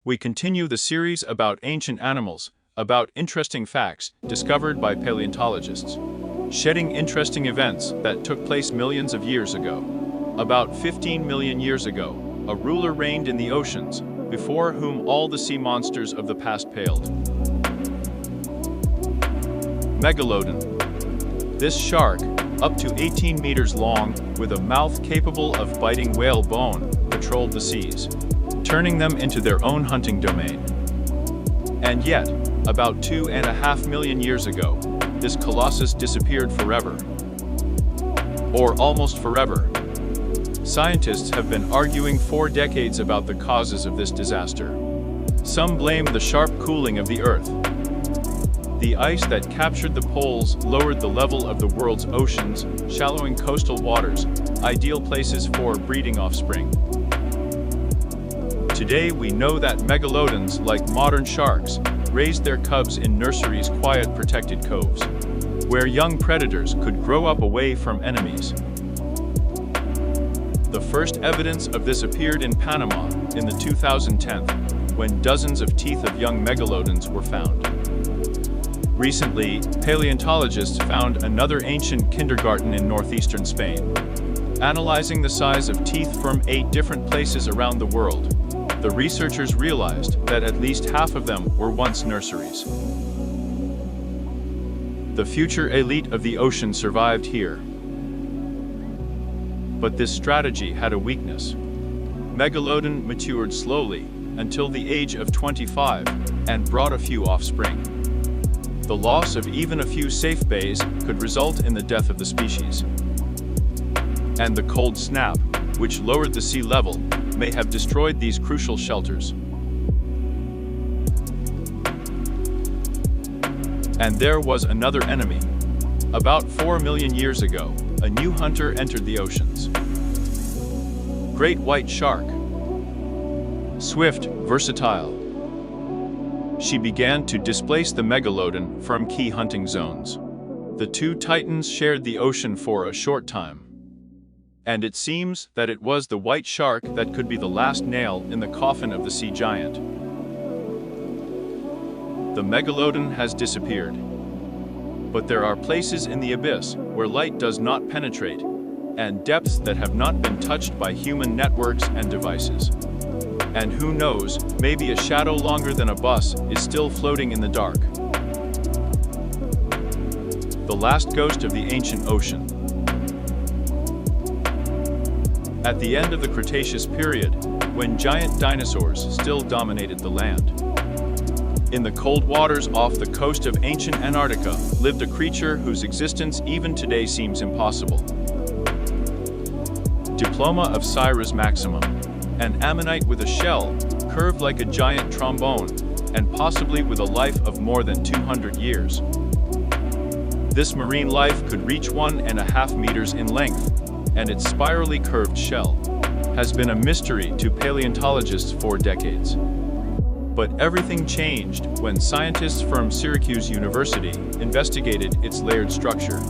We continue the series about ancient animals, about interesting facts discovered by paleontologists, shedding interesting events that took place millions of years ago. About 15 million years ago, a ruler reigned in the oceans, before whom all the sea monsters of the past paled. Megalodon. This shark, up to 18 meters long, with a mouth capable of biting whale bone, patrolled the seas, turning them into their own hunting domain. And yet, about 2.5 million years ago, this colossus disappeared forever. Or almost forever. Scientists have been arguing for decades about the causes of this disaster. Some blame the sharp cooling of the Earth. The ice that captured the poles lowered the level of the world's oceans, shallowing coastal waters, ideal places for breeding offspring. Today we know that megalodons, like modern sharks, raised their cubs in nurseries' quiet protected coves, where young predators could grow up away from enemies. The first evidence of this appeared in Panama in the 2010, when dozens of teeth of young megalodons were found. Recently, paleontologists found another ancient kindergarten in northeastern Spain. Analyzing the size of teeth from 8 different places around the world, the researchers realized that at least half of them were once nurseries. The future elite of the ocean survived here. But this strategy had a weakness. Megalodon matured slowly until the age of 25 and brought a few offspring. The loss of even a few safe bays could result in the death of the species. And the cold snap, which lowered the sea level, may have destroyed these crucial shelters. And there was another enemy. About 4 million years ago, a new hunter entered the oceans. Great white shark. Swift, versatile. She began to displace the megalodon from key hunting zones. The two titans shared the ocean for a short time. And it seems that it was the white shark that could be the last nail in the coffin of the sea giant. The megalodon has disappeared. But there are places in the abyss where light does not penetrate, and depths that have not been touched by human networks and devices. And who knows, maybe a shadow longer than a bus is still floating in the dark. The last ghost of the ancient ocean. At the end of the Cretaceous period, when giant dinosaurs still dominated the land. In the cold waters off the coast of ancient Antarctica lived a creature whose existence even today seems impossible. Diploma of Cyrus maximum, an ammonite with a shell, curved like a giant trombone, and possibly with a life of more than 200 years. This marine life could reach 1.5 meters in length, and its spirally curved shell has been a mystery to paleontologists for decades. But everything changed when scientists from Syracuse University investigated its layered structure.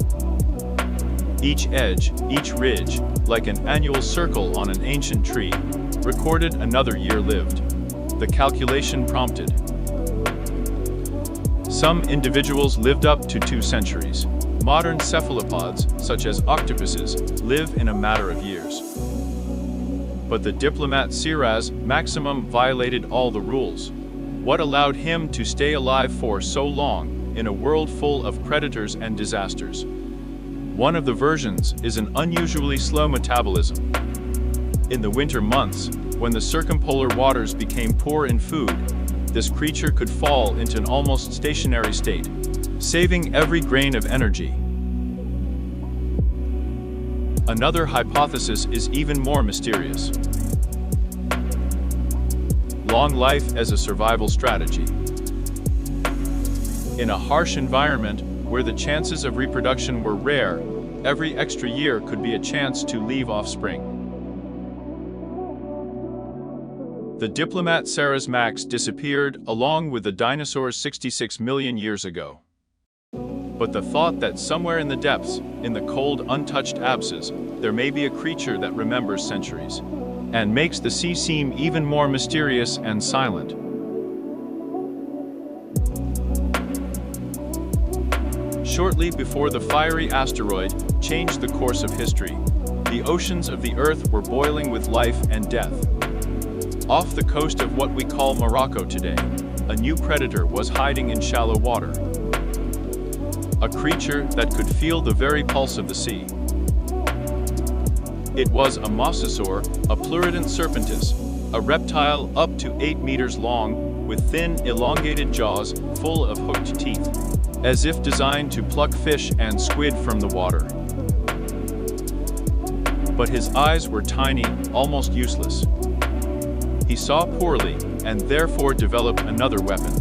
Each edge, each ridge, like an annual circle on an ancient tree, recorded another year lived. The calculation prompted. Some individuals lived up to 2 centuries. Modern cephalopods, such as octopuses, live in a matter of years. But the diplomat Cyrus maximum violated all the rules. What allowed him to stay alive for so long in a world full of predators and disasters? One of the versions is an unusually slow metabolism. In the winter months, when the circumpolar waters became poor in food, this creature could fall into an almost stationary state, saving every grain of energy. Another hypothesis is even more mysterious. Long life as a survival strategy. In a harsh environment where the chances of reproduction were rare, every extra year could be a chance to leave offspring. The diplomat Cyrus Max disappeared along with the dinosaurs 66 million years ago. But the thought that somewhere in the depths, in the cold, untouched abysses, there may be a creature that remembers centuries, and makes the sea seem even more mysterious and silent. Shortly before the fiery asteroid changed the course of history, the oceans of the Earth were boiling with life and death. Off the coast of what we call Morocco today, a new predator was hiding in shallow water. A creature that could feel the very pulse of the sea. It was a mosasaur, a pleurodont serpentis, a reptile up to 8 meters long, with thin, elongated jaws full of hooked teeth, as if designed to pluck fish and squid from the water. But his eyes were tiny, almost useless. He saw poorly, and therefore developed another weapon.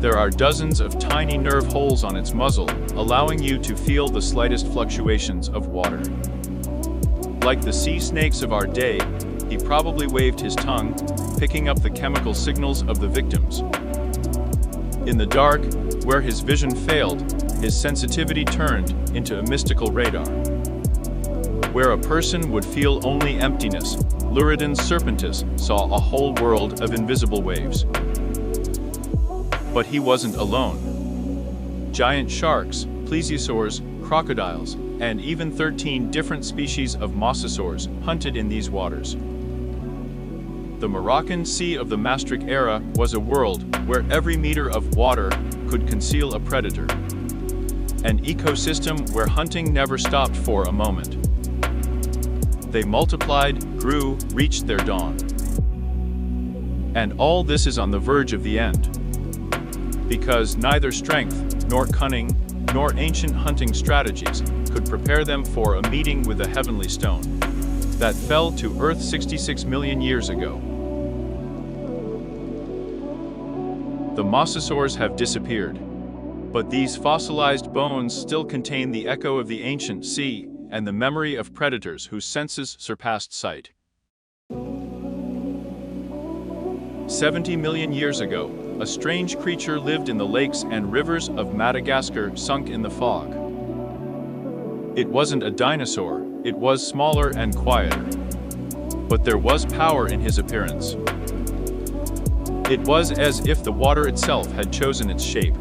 There are dozens of tiny nerve holes on its muzzle, allowing you to feel the slightest fluctuations of water. Like the sea snakes of our day, he probably waved his tongue, picking up the chemical signals of the victims. In the dark, where his vision failed, his sensitivity turned into a mystical radar. Where a person would feel only emptiness, Pleurodont serpentis saw a whole world of invisible waves. But he wasn't alone. Giant sharks, plesiosaurs, crocodiles, and even 13 different species of mosasaurs hunted in these waters. The Moroccan Sea of the Maastricht era was a world where every meter of water could conceal a predator. An ecosystem where hunting never stopped for a moment. They multiplied, grew, reached their dawn. And all this is on the verge of the end. Because neither strength, nor cunning, nor ancient hunting strategies could prepare them for a meeting with a heavenly stone that fell to Earth 66 million years ago. The mosasaurs have disappeared, but these fossilized bones still contain the echo of the ancient sea and the memory of predators whose senses surpassed sight. 70 million years ago, a strange creature lived in the lakes and rivers of Madagascar, sunk in the fog. It wasn't a dinosaur, it was smaller and quieter. But there was power in his appearance. It was as if the water itself had chosen its shape.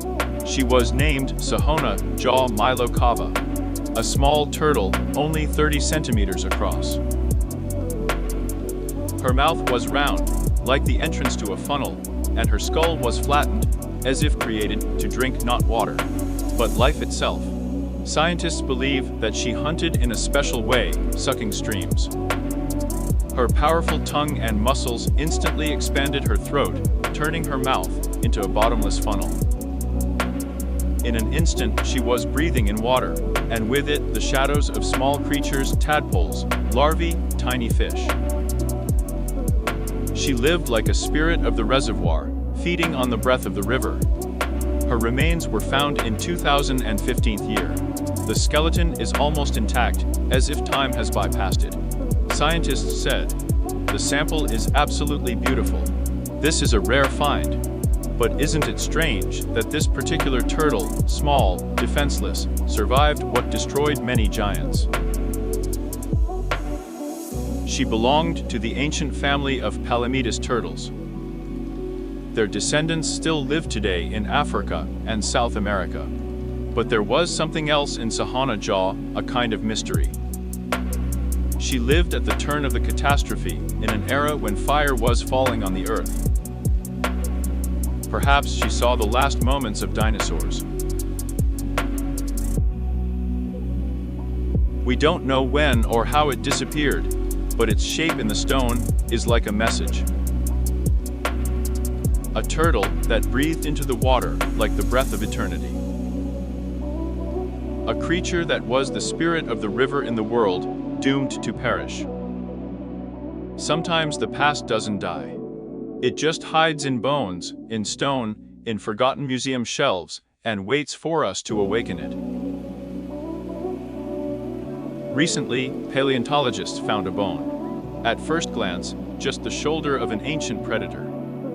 She was named Sahona Jaw Milokava, a small turtle only 30 centimeters across. Her mouth was round, like the entrance to a funnel, and her skull was flattened, as if created to drink not water, but life itself. Scientists believe that she hunted in a special way, sucking streams. Her powerful tongue and muscles instantly expanded her throat, turning her mouth into a bottomless funnel. In an instant, she was breathing in water, and with it, the shadows of small creatures, tadpoles, larvae, tiny fish. She lived like a spirit of the reservoir, feeding on the breath of the river. Her remains were found in 2015 year. The skeleton is almost intact, as if time has bypassed it. Scientists said, "The sample is absolutely beautiful. This is a rare find. But isn't it strange that this particular turtle, small, defenseless, survived what destroyed many giants?" She belonged to the ancient family of Palamedes turtles. Their descendants still live today in Africa and South America. But there was something else in Sahana Jaw, a kind of mystery. She lived at the turn of the catastrophe, in an era when fire was falling on the earth. Perhaps she saw the last moments of dinosaurs. We don't know when or how it disappeared, but its shape in the stone is like a message. A turtle that breathed into the water like the breath of eternity. A creature that was the spirit of the river in the world, doomed to perish. Sometimes the past doesn't die. It just hides in bones, in stone, in forgotten museum shelves, and waits for us to awaken it. Recently, paleontologists found a bone. At first glance, just the shoulder of an ancient predator.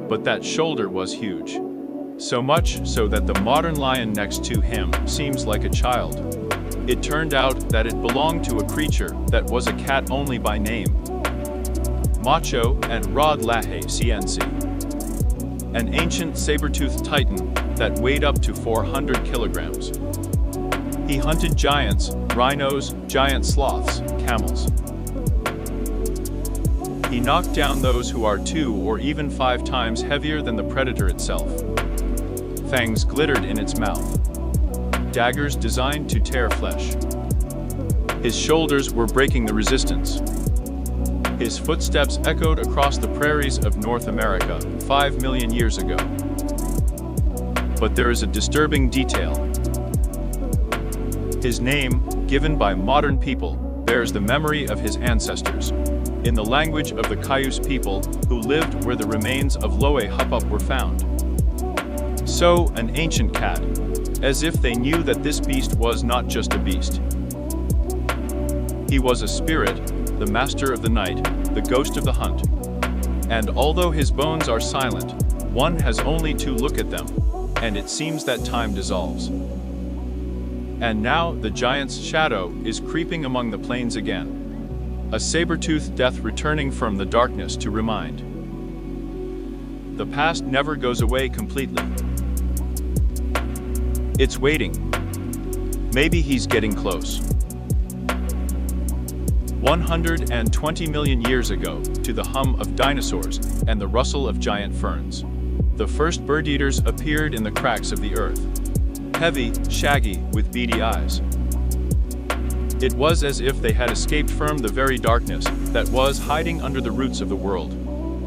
But that shoulder was huge. So much so that the modern lion next to him seems like a child. It turned out that it belonged to a creature that was a cat only by name. Macho and Rod Lahe CNC. An ancient saber-toothed titan that weighed up to 400 kilograms. He hunted giants, rhinos, giant sloths, camels. He knocked down those who are 2 or even 5 times heavier than the predator itself. Fangs glittered in its mouth. Daggers designed to tear flesh. His shoulders were breaking the resistance. His footsteps echoed across the prairies of North America 5 million years ago. But there is a disturbing detail. His name, given by modern people, bears the memory of his ancestors, in the language of the Cayuse people who lived where the remains of Loe Hupup were found. So, an ancient cat, as if they knew that this beast was not just a beast. He was a spirit, the master of the night, the ghost of the hunt. And although his bones are silent, one has only to look at them, and it seems that time dissolves. And now the giant's shadow is creeping among the plains again. A saber-toothed death returning from the darkness to remind. The past never goes away completely. It's waiting. Maybe he's getting close. 120 million years ago, to the hum of dinosaurs and the rustle of giant ferns, the first bird-eaters appeared in the cracks of the earth. Heavy, shaggy, with beady eyes. It was as if they had escaped from the very darkness that was hiding under the roots of the world.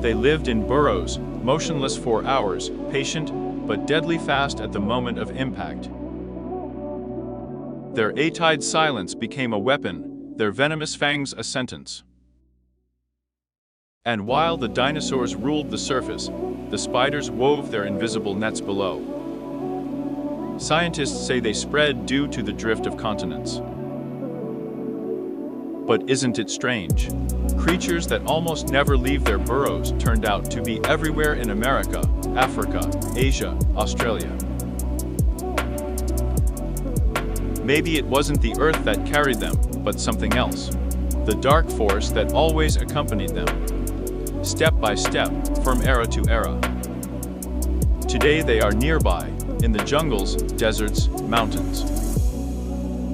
They lived in burrows, motionless for hours, patient, but deadly fast at the moment of impact. Their A-tide silence became a weapon, their venomous fangs a sentence. And while the dinosaurs ruled the surface, the spiders wove their invisible nets below. Scientists say they spread due to the drift of continents. But isn't it strange? Creatures that almost never leave their burrows turned out to be everywhere in America, Africa, Asia, Australia. Maybe it wasn't the Earth that carried them, but something else. The dark force that always accompanied them. Step by step, from era to era. Today they are nearby, in the jungles, deserts, mountains.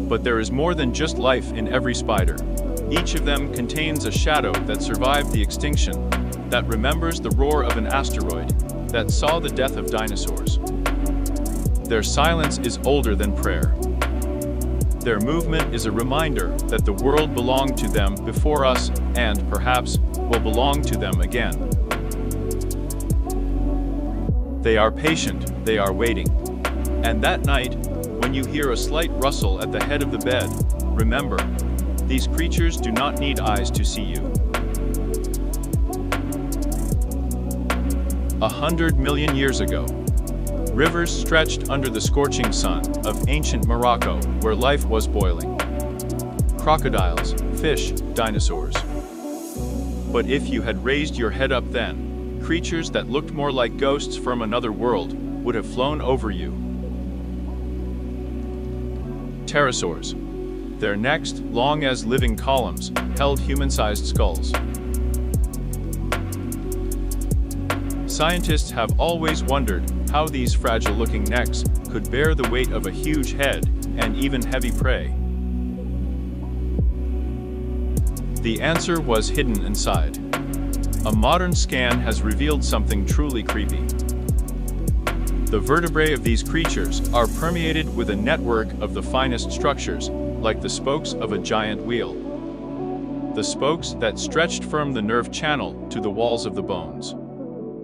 But there is more than just life in every spider. Each of them contains a shadow that survived the extinction, that remembers the roar of an asteroid, that saw the death of dinosaurs. Their silence is older than prayer. Their movement is a reminder that the world belonged to them before us and, perhaps, will belong to them again. They are patient, they are waiting. And that night, when you hear a slight rustle at the head of the bed, remember, these creatures do not need eyes to see you. 100 million years ago, rivers stretched under the scorching sun of ancient Morocco where life was boiling. Crocodiles, fish, dinosaurs. But if you had raised your head up then, creatures that looked more like ghosts from another world would have flown over you. Pterosaurs. Their necks, long as living columns, held human-sized skulls. Scientists have always wondered how these fragile-looking necks could bear the weight of a huge head and even heavy prey. The answer was hidden inside. A modern scan has revealed something truly creepy. The vertebrae of these creatures are permeated with a network of the finest structures, like the spokes of a giant wheel. The spokes that stretched from the nerve channel to the walls of the bones.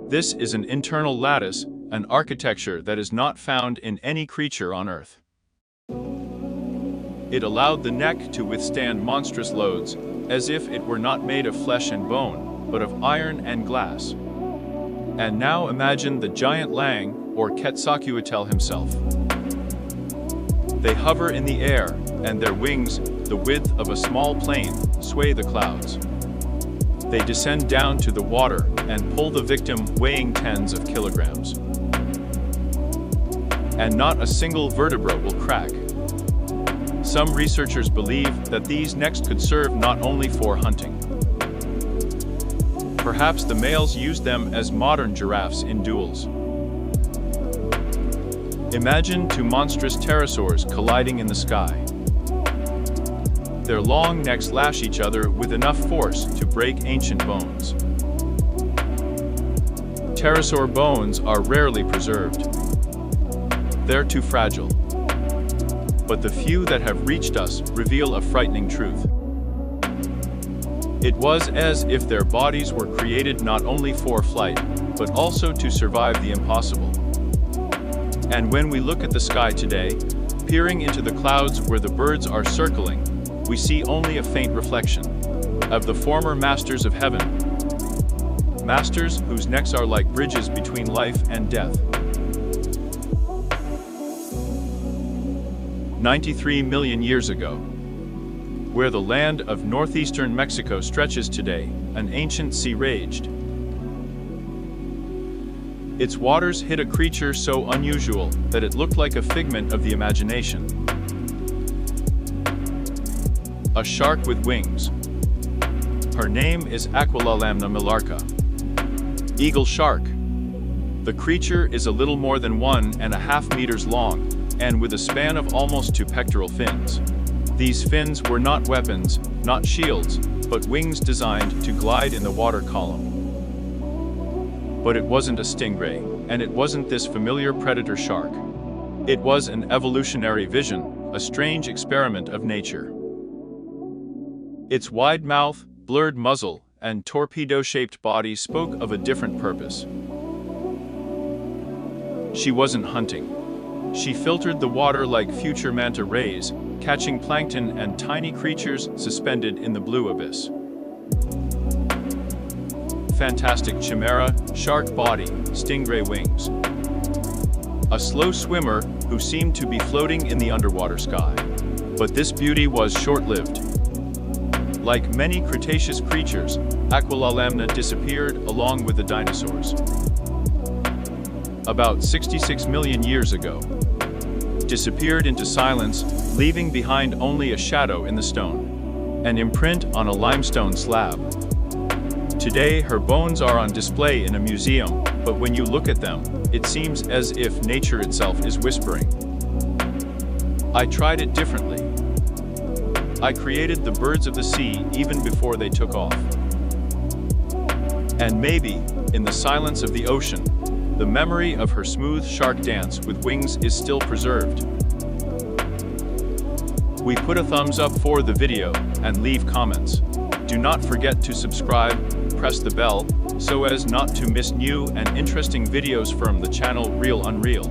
This is an internal lattice, an architecture that is not found in any creature on Earth. It allowed the neck to withstand monstrous loads, as if it were not made of flesh and bone, but of iron and glass. And now imagine the giant Lang, or Quetzalcoatl himself. They hover in the air, and their wings, the width of a small plane, sway the clouds. They descend down to the water and pull the victim weighing tens of kilograms. And not a single vertebra will crack. Some researchers believe that these necks could serve not only for hunting. Perhaps the males used them as modern giraffes in duels. Imagine two monstrous pterosaurs colliding in the sky. Their long necks lash each other with enough force to break ancient bones. Pterosaur bones are rarely preserved. They're too fragile. But the few that have reached us reveal a frightening truth. It was as if their bodies were created not only for flight, but also to survive the impossible. And when we look at the sky today, peering into the clouds where the birds are circling, we see only a faint reflection of the former masters of heaven. Masters whose necks are like bridges between life and death. 93 million years ago, where the land of northeastern Mexico stretches today, an ancient sea raged. Its waters hid a creature so unusual that it looked like a figment of the imagination. A shark with wings. Her name is Aquilalamna millarca. Eagle shark. The creature is a little more than 1.5 meters long, and with a span of almost 2 pectoral fins. These fins were not weapons, not shields, but wings designed to glide in the water column. But it wasn't a stingray, and it wasn't this familiar predator shark. It was an evolutionary vision, a strange experiment of nature. Its wide mouth, blurred muzzle, and torpedo-shaped body spoke of a different purpose. She wasn't hunting. She filtered the water like future manta rays, catching plankton and tiny creatures suspended in the blue abyss. Fantastic chimera, shark body, stingray wings. A slow swimmer who seemed to be floating in the underwater sky. But this beauty was short-lived. Like many Cretaceous creatures, Aquilalamna disappeared along with the dinosaurs. About 66 million years ago, disappeared into silence, leaving behind only a shadow in the stone, an imprint on a limestone slab. Today, her bones are on display in a museum, but when you look at them, it seems as if nature itself is whispering. I tried it differently. I created the birds of the sea even before they took off. And maybe, in the silence of the ocean, the memory of her smooth shark dance with wings is still preserved. We put a thumbs up for the video and leave comments. Do not forget to subscribe, press the bell, so as not to miss new and interesting videos from the channel Real Unreal.